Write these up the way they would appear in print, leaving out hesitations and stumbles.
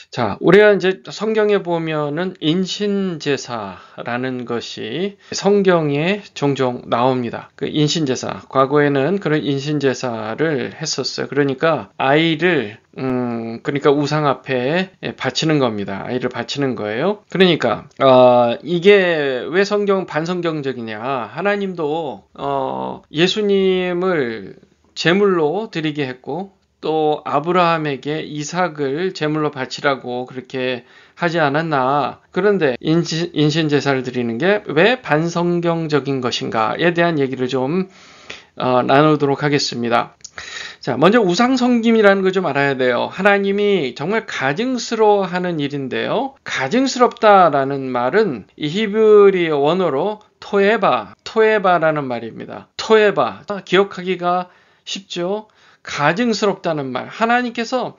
자, 우리가 이제 성경에 보면은 인신제사라는 것이 성경에 종종 나옵니다. 그 인신제사. 과거에는 그런 인신제사를 했었어요. 그러니까 아이를 그러니까 우상 앞에 바치는 겁니다. 아이를 바치는 거예요. 그러니까 이게 왜 반성경적이냐? 하나님도 예수님을 제물로 드리게 했고 또 아브라함에게 이삭을 제물로 바치라고 그렇게 하지 않았나. 그런데 인신제사를 드리는 게 왜 반성경적인 것인가에 대한 얘기를 좀 나누도록 하겠습니다. 자, 먼저 우상섬김이라는 거 좀 알아야 돼요. 하나님이 정말 가증스러워하는 일인데요. 가증스럽다라는 말은 이 히브리 원어로 토에바라는 말입니다. 토에바, 기억하기가 쉽죠? 가증스럽다는 말. 하나님께서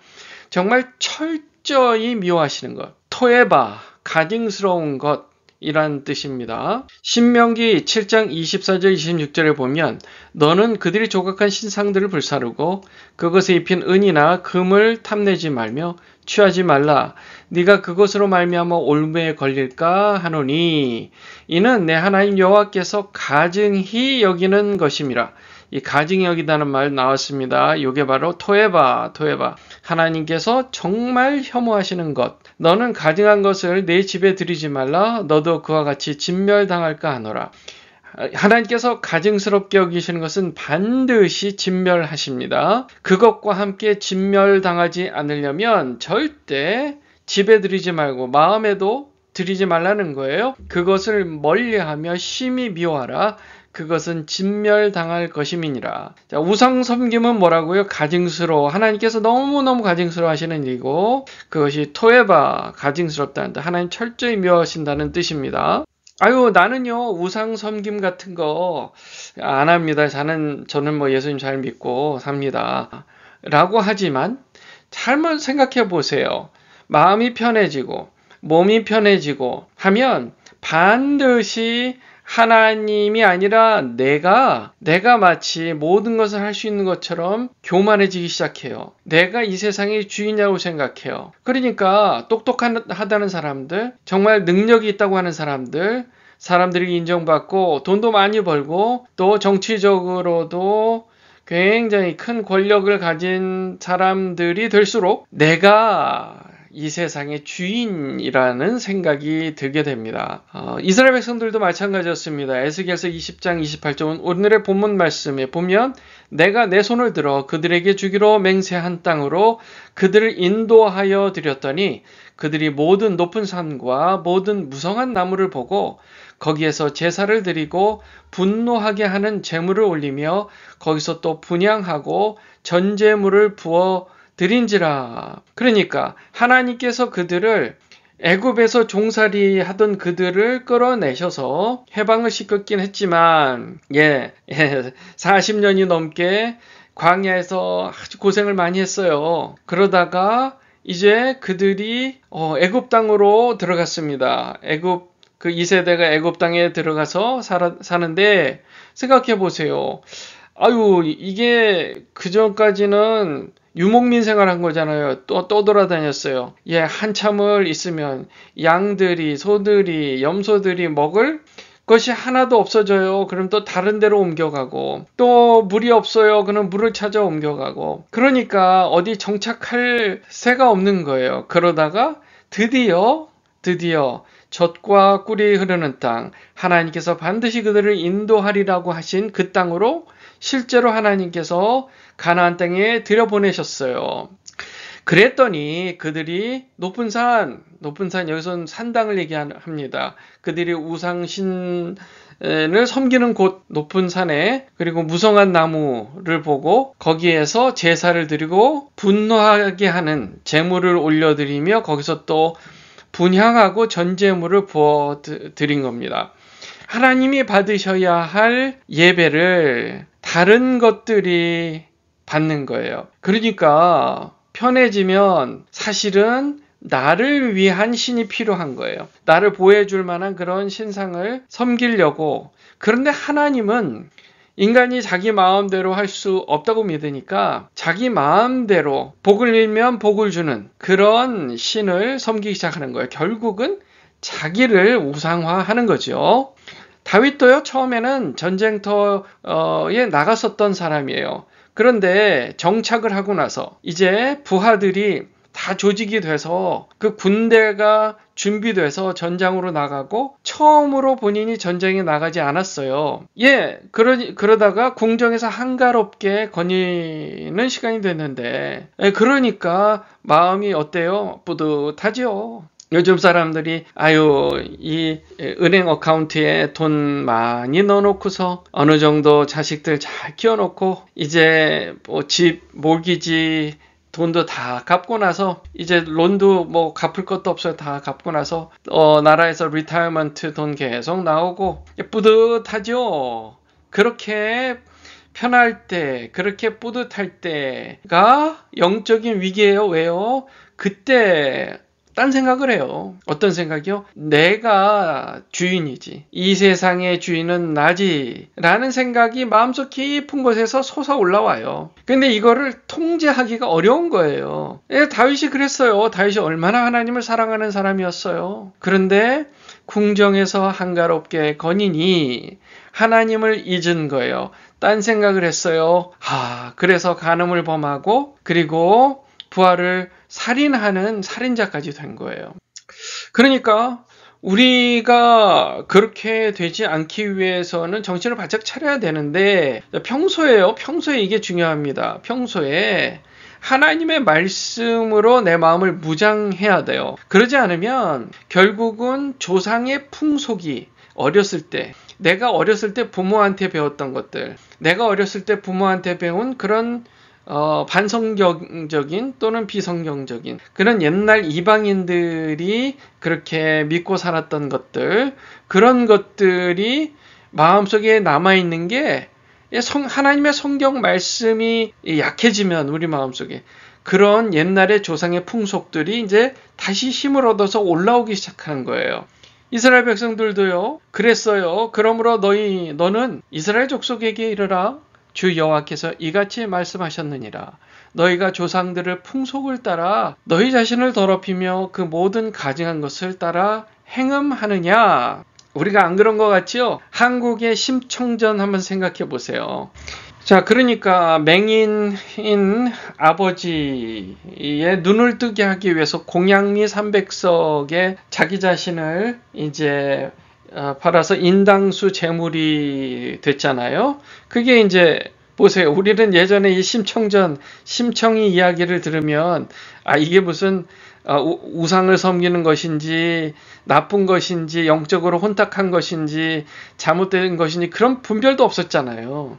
정말 철저히 미워하시는 것. 토에바, 가증스러운 것이란 뜻입니다. 신명기 7장 24절 26절에 보면 너는 그들이 조각한 신상들을 불사르고 그것에 입힌 은이나 금을 탐내지 말며 취하지 말라. 네가 그것으로 말미암아 올무에 걸릴까 하노니 이는 내 하나님 여호와께서 가증히 여기는 것임이라. 이 가증히 여기다는 말 나왔습니다. 이게 바로 토에바. 하나님께서 정말 혐오하시는 것. 너는 가증한 것을 내 집에 들이지 말라. 너도 그와 같이 진멸당할까 하노라. 하나님께서 가증스럽게 여기시는 것은 반드시 진멸하십니다. 그것과 함께 진멸당하지 않으려면 절대 집에 들이지 말고 마음에도 들이지 말라는 거예요. 그것을 멀리하며 심히 미워하라. 그것은 진멸당할 것임이니라. 자, 우상 섬김은 뭐라고요? 가증스러워. 하나님께서 너무너무 가증스러워 하시는 일이고 그것이 토에바, 가증스럽다는 뜻. 하나님 철저히 미워하신다는 뜻입니다. 아유, 나는요, 우상 섬김 같은 거 안 합니다. 저는 뭐 예수님 잘 믿고 삽니다. 라고 하지만 잘만 생각해 보세요. 마음이 편해지고 몸이 편해지고 하면 반드시 하나님이 아니라 내가 마치 모든 것을 할 수 있는 것처럼 교만해지기 시작해요. 내가 이 세상의 주인이라고 생각해요. 그러니까 똑똑하다는 사람들, 정말 능력이 있다고 하는 사람들이 인정받고 돈도 많이 벌고 또 정치적으로도 굉장히 큰 권력을 가진 사람들이 될수록 내가 이 세상의 주인이라는 생각이 들게 됩니다. 이스라엘 백성들도 마찬가지였습니다. 에스겔서 20장 28절 오늘의 본문 말씀에 보면 내가 내 손을 들어 그들에게 주기로 맹세한 땅으로 그들을 인도하여 드렸더니 그들이 모든 높은 산과 모든 무성한 나무를 보고 거기에서 제사를 드리고 분노하게 하는 제물을 올리며 거기서 또 분향하고 전제물을 부어 드린지라. 그러니까 하나님께서 그들을 애굽에서 종살이 하던 그들을 끌어내셔서 해방을 시켰긴 했지만 40년이 넘게 광야에서 아주 고생을 많이 했어요. 그러다가 이제 그들이 애굽 땅으로 들어갔습니다. 그 2세대가 애굽 땅에 들어가서 사는데 생각해 보세요. 아유, 이게 그전까지는 유목민 생활한 거잖아요. 또 돌아다녔어요. 한참을 있으면 양들이, 소들이, 염소들이 먹을 것이 하나도 없어져요. 그럼 또 다른 데로 옮겨가고 또 물이 없어요. 그럼 물을 찾아 옮겨가고 그러니까 어디 정착할 새가 없는 거예요. 그러다가 드디어 젖과 꿀이 흐르는 땅, 하나님께서 반드시 그들을 인도하리라고 하신 그 땅으로 실제로 하나님께서 가나안 땅에 들여보내셨어요. 그랬더니 그들이 높은 산 여기서는 산당을 얘기합니다. 그들이 우상신을 섬기는 곳 높은 산에 그리고 무성한 나무를 보고 거기에서 제사를 드리고 분노하게 하는 제물을 올려드리며 거기서 또 분향하고 전제물을 부어 드린 겁니다. 하나님이 받으셔야 할 예배를 다른 것들이 받는 거예요. 그러니까 편해지면 사실은 나를 위한 신이 필요한 거예요. 나를 보호해줄 만한 그런 신상을 섬기려고. 그런데 하나님은 인간이 자기 마음대로 할 수 없다고 믿으니까 자기 마음대로 복을 빌면 복을 주는 그런 신을 섬기기 시작하는 거예요. 결국은 자기를 우상화하는 거죠. 다윗도요, 처음에는 전쟁터에 나갔었던 사람이에요. 그런데 정착을 하고 나서 이제 부하들이 다 조직이 돼서 그 군대가 준비돼서 전장으로 나가고 처음으로 본인이 전쟁에 나가지 않았어요. 그러다가 궁정에서 한가롭게 거니는 시간이 됐는데, 그러니까 마음이 어때요? 뿌듯하죠. 요즘 사람들이 이 은행 어카운트에 돈 많이 넣어놓고서 어느 정도 자식들 잘 키워놓고 이제 뭐 집 모기지 돈도 다 갚고 나서 이제 론도 뭐 갚을 것도 없어요. 다 갚고 나서 나라에서 리타이어먼트 돈 계속 나오고 뿌듯하죠. 그렇게 편할 때, 그렇게 뿌듯할 때가 영적인 위기예요. 왜요? 그때 딴 생각을 해요. 어떤 생각이요? 내가 주인이지. 이 세상의 주인은 나지. 라는 생각이 마음속 깊은 곳에서 솟아 올라와요. 근데 이거를 통제하기가 어려운 거예요. 다윗이 그랬어요. 다윗이 얼마나 하나님을 사랑하는 사람이었어요. 그런데 궁정에서 한가롭게 거니니 하나님을 잊은 거예요. 딴 생각을 했어요. 그래서 간음을 범하고 그리고 부하를 살인하는 살인자까지 된 거예요. 그러니까 우리가 그렇게 되지 않기 위해서는 정신을 바짝 차려야 되는데 평소에 이게 중요합니다. 평소에 하나님의 말씀으로 내 마음을 무장해야 돼요. 그러지 않으면 결국은 조상의 풍속이 어렸을 때, 내가 어렸을 때 부모한테 배웠던 것들, 내가 어렸을 때 부모한테 배운 그런 반성경적인 또는 비성경적인 그런 옛날 이방인들이 그렇게 믿고 살았던 것들, 그런 것들이 마음속에 남아있는 게 하나님의 성경 말씀이 약해지면 우리 마음속에 그런 옛날의 조상의 풍속들이 이제 다시 힘을 얻어서 올라오기 시작하는 거예요. 이스라엘 백성들도요, 그랬어요. 그러므로 너는 이스라엘 족속에게 이르라. 주 여호와께서 이같이 말씀하셨느니라. 너희가 조상들의 풍속을 따라 너희 자신을 더럽히며 그 모든 가증한 것을 따라 행음하느냐. 우리가 안 그런 것 같지요? 한국의 심청전 한번 생각해 보세요. 자, 그러니까 맹인인 아버지의 눈을 뜨게 하기 위해서 공양미 300석에 자기 자신을 이제 팔아서 인당수 제물이 됐잖아요. 그게 이제 보세요. 우리는 예전에 이 심청이 이야기를 들으면 이게 무슨 우상을 섬기는 것인지 나쁜 것인지 영적으로 혼탁한 것인지 잘못된 것인지 그런 분별도 없었잖아요.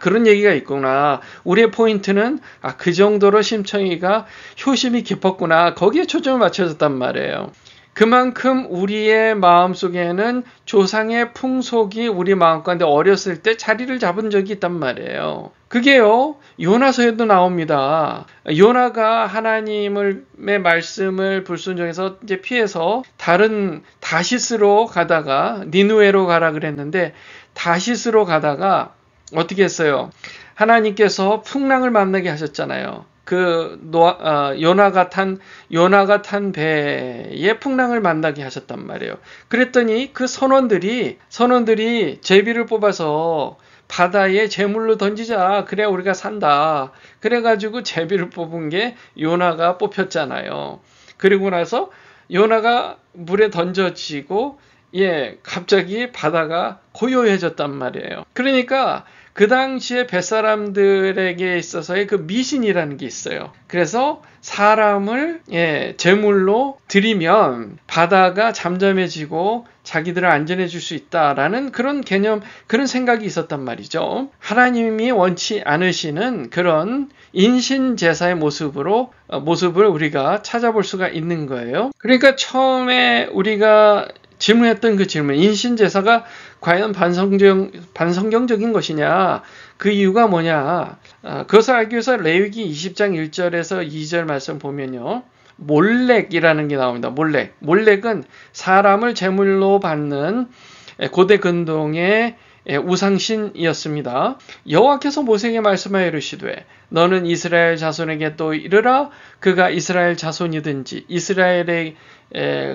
그런 얘기가 있구나. 우리의 포인트는 그 정도로 심청이가 효심이 깊었구나. 거기에 초점을 맞춰졌단 말이에요. 그만큼 우리의 마음속에는 조상의 풍속이 우리 마음 가운데 어렸을 때 자리를 잡은 적이 있단 말이에요. 그게요, 요나서에도 나옵니다. 요나가 하나님의 말씀을 불순종해서 이제 피해서 다른 다시스로 가다가 니누에로 가라 그랬는데 다시스로 가다가 어떻게 했어요? 하나님께서 풍랑을 만나게 하셨잖아요. 요나가 탄 배에 풍랑을 만나게 하셨단 말이에요. 그랬더니 그 선원들이 제비를 뽑아서 바다에 제물로 던지자. 그래야 우리가 산다. 그래가지고 제비를 뽑은 게 요나가 뽑혔잖아요. 그리고 나서 요나가 물에 던져지고 갑자기 바다가 고요해졌단 말이에요. 그러니까 그 당시에 뱃사람들에게 있어서의 그 미신이라는 게 있어요. 그래서 사람을 제물로 드리면 바다가 잠잠해지고 자기들을 안전해 줄 수 있다라는 그런 개념, 그런 생각이 있었단 말이죠. 하나님이 원치 않으시는 그런 인신제사의 모습을 우리가 찾아볼 수가 있는 거예요. 그러니까 처음에 우리가 질문했던 그 질문, 인신제사가 과연 반성경적인 것이냐? 그 이유가 뭐냐? 그것을 알기 위해서 레위기 20장 1절에서 2절 말씀 보면요. 몰렉이라는 게 나옵니다. 몰렉은 사람을 제물로 받는 고대 근동의 우상신이었습니다. 여호와께서 모세에게 말씀하여 이르시되 너는 이스라엘 자손에게 또 이르라 그가 이스라엘 자손이든지 이스라엘에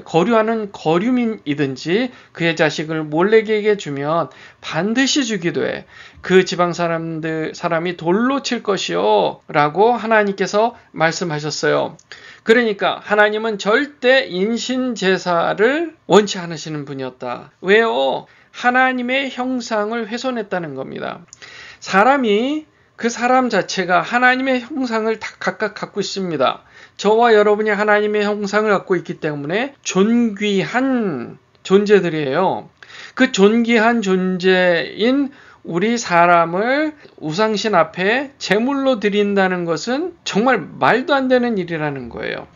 거류하는 거류민이든지 그의 자식을 몰렉에게 주면 반드시 죽이되 그 지방 사람이 돌로 칠 것이요 라고 하나님께서 말씀하셨어요. 그러니까 하나님은 절대 인신제사를 원치 않으시는 분이었다. 왜요? 하나님의 형상을 훼손했다는 겁니다. 사람이 그 사람 자체가 하나님의 형상을 다 각각 갖고 있습니다. 저와 여러분이 하나님의 형상을 갖고 있기 때문에 존귀한 존재들이에요. 그 존귀한 존재인 우리 사람을 우상신 앞에 제물로 드린다는 것은 정말 말도 안 되는 일이라는 거예요.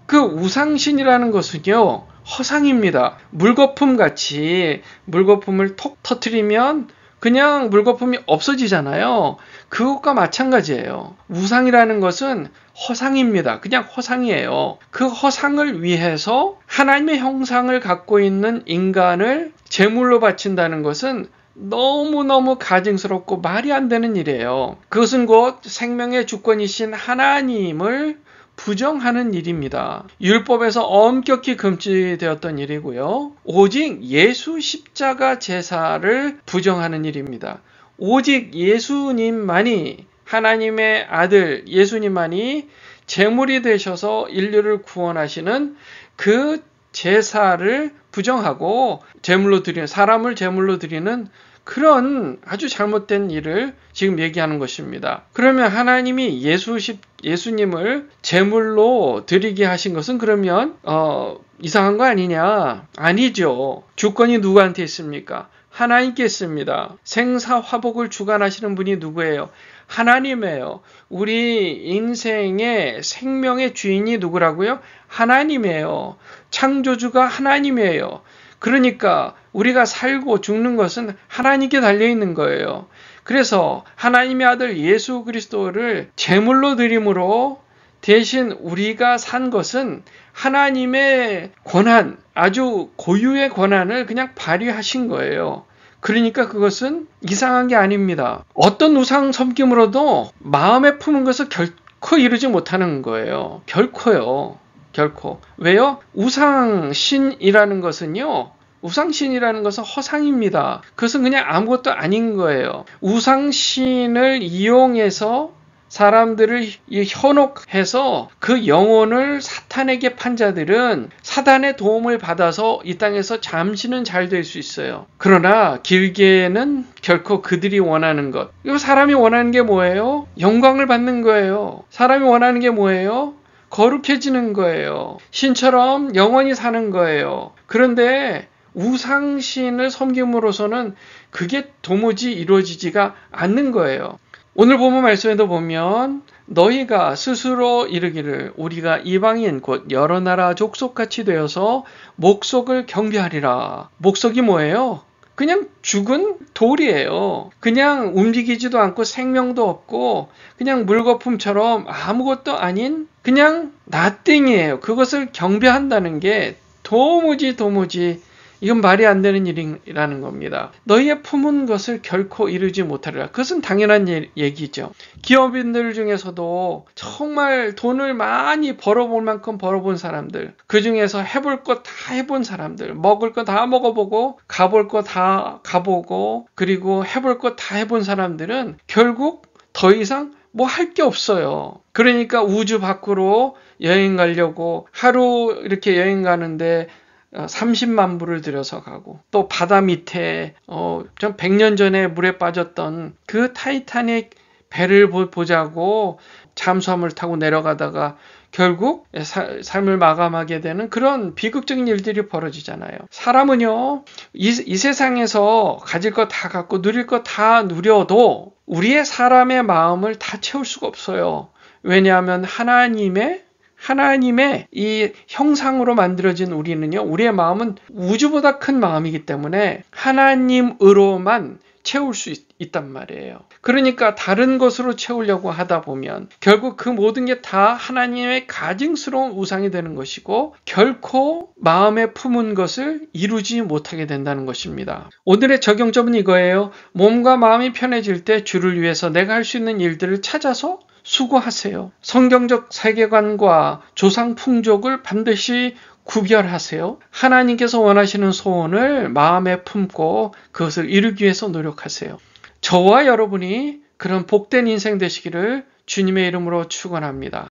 그 우상신이라는 것은요, 허상입니다. 물거품 같이 물거품을 톡 터뜨리면 그냥 물거품이 없어지잖아요. 그것과 마찬가지예요. 우상이라는 것은 허상입니다. 그냥 허상이에요. 그 허상을 위해서 하나님의 형상을 갖고 있는 인간을 제물로 바친다는 것은 너무너무 가증스럽고 말이 안 되는 일이에요. 그것은 곧 생명의 주권이신 하나님을 부정하는 일입니다. 율법에서 엄격히 금지되었던 일이고요. 오직 예수 십자가 제사를 부정하는 일입니다. 오직 예수님만이 하나님의 아들 예수님만이 제물이 되셔서 인류를 구원하시는 그 제사를 부정하고 사람을 제물로 드리는 그런 아주 잘못된 일을 지금 얘기하는 것입니다. 그러면 하나님이 예수님을 제물로 드리게 하신 것은 그러면 이상한 거 아니냐? 아니죠. 주권이 누구한테 있습니까? 하나님께 있습니다. 생사화복을 주관하시는 분이 누구예요? 하나님이에요. 우리 인생의 생명의 주인이 누구라고요? 하나님이에요. 창조주가 하나님이에요. 그러니까 우리가 살고 죽는 것은 하나님께 달려있는 거예요. 그래서 하나님의 아들 예수 그리스도를 제물로 드림으로 대신 우리가 산 것은 하나님의 권한, 아주 고유의 권한을 그냥 발휘하신 거예요. 그러니까 그것은 이상한 게 아닙니다. 어떤 우상 섬김으로도 마음에 품은 것을 결코 이루지 못하는 거예요. 결코요. 결코. 왜요? 우상신이라는 것은요. 우상신이라는 것은 허상입니다. 그것은 그냥 아무것도 아닌 거예요. 우상신을 이용해서 사람들을 현혹해서 그 영혼을 사탄에게 판 자들은 사단의 도움을 받아서 이 땅에서 잠시는 잘 될 수 있어요. 그러나 길게는 결코 그들이 원하는 것. 사람이 원하는 게 뭐예요? 영광을 받는 거예요. 사람이 원하는 게 뭐예요? 거룩해지는 거예요. 신처럼 영원히 사는 거예요. 그런데 우상신을 섬김으로서는 그게 도무지 이루어지지가 않는 거예요. 오늘 본문 말씀에도 보면 너희가 스스로 이르기를 우리가 이방인 곧 여러 나라 족속같이 되어서 목석을 경배하리라. 목석이 뭐예요? 그냥 죽은 돌이에요. 그냥 움직이지도 않고 생명도 없고 그냥 물거품처럼 아무것도 아닌 그냥 nothing이에요. 그것을 경배한다는 게 도무지 이건 말이 안 되는 일이라는 겁니다. 너희의 품은 것을 결코 이루지 못하리라. 그것은 당연한 얘기죠. 기업인들 중에서도 정말 돈을 많이 벌어볼 만큼 벌어본 사람들, 그 중에서 해볼 것 다 해본 사람들, 먹을 거 다 먹어보고 가볼 거 다 가보고 그리고 해볼 거 다 해본 사람들은 결국 더 이상 뭐 할 게 없어요. 그러니까 우주 밖으로 여행 가려고 하루 이렇게 여행 가는데 30만 불을 들여서 가고 또 바다 밑에 100년 전에 물에 빠졌던 그 타이타닉 배를 보자고 잠수함을 타고 내려가다가 결국 삶을 마감하게 되는 그런 비극적인 일들이 벌어지잖아요. 사람은요, 이 세상에서 가질 거 다 갖고 누릴 거 다 누려도 우리의 사람의 마음을 다 채울 수가 없어요. 왜냐하면 하나님의 이 형상으로 만들어진 우리는요, 우리의 마음은 우주보다 큰 마음이기 때문에 하나님으로만 채울 수 있단 말이에요. 그러니까 다른 것으로 채우려고 하다 보면 결국 그 모든 게 다 하나님의 가증스러운 우상이 되는 것이고 결코 마음에 품은 것을 이루지 못하게 된다는 것입니다. 오늘의 적용점은 이거예요. 몸과 마음이 편해질 때 주를 위해서 내가 할 수 있는 일들을 찾아서 수고하세요. 성경적 세계관과 조상 풍족을 반드시 구별하세요. 하나님께서 원하시는 소원을 마음에 품고 그것을 이루기 위해서 노력하세요. 저와 여러분이 그런 복된 인생 되시기를 주님의 이름으로 축원합니다.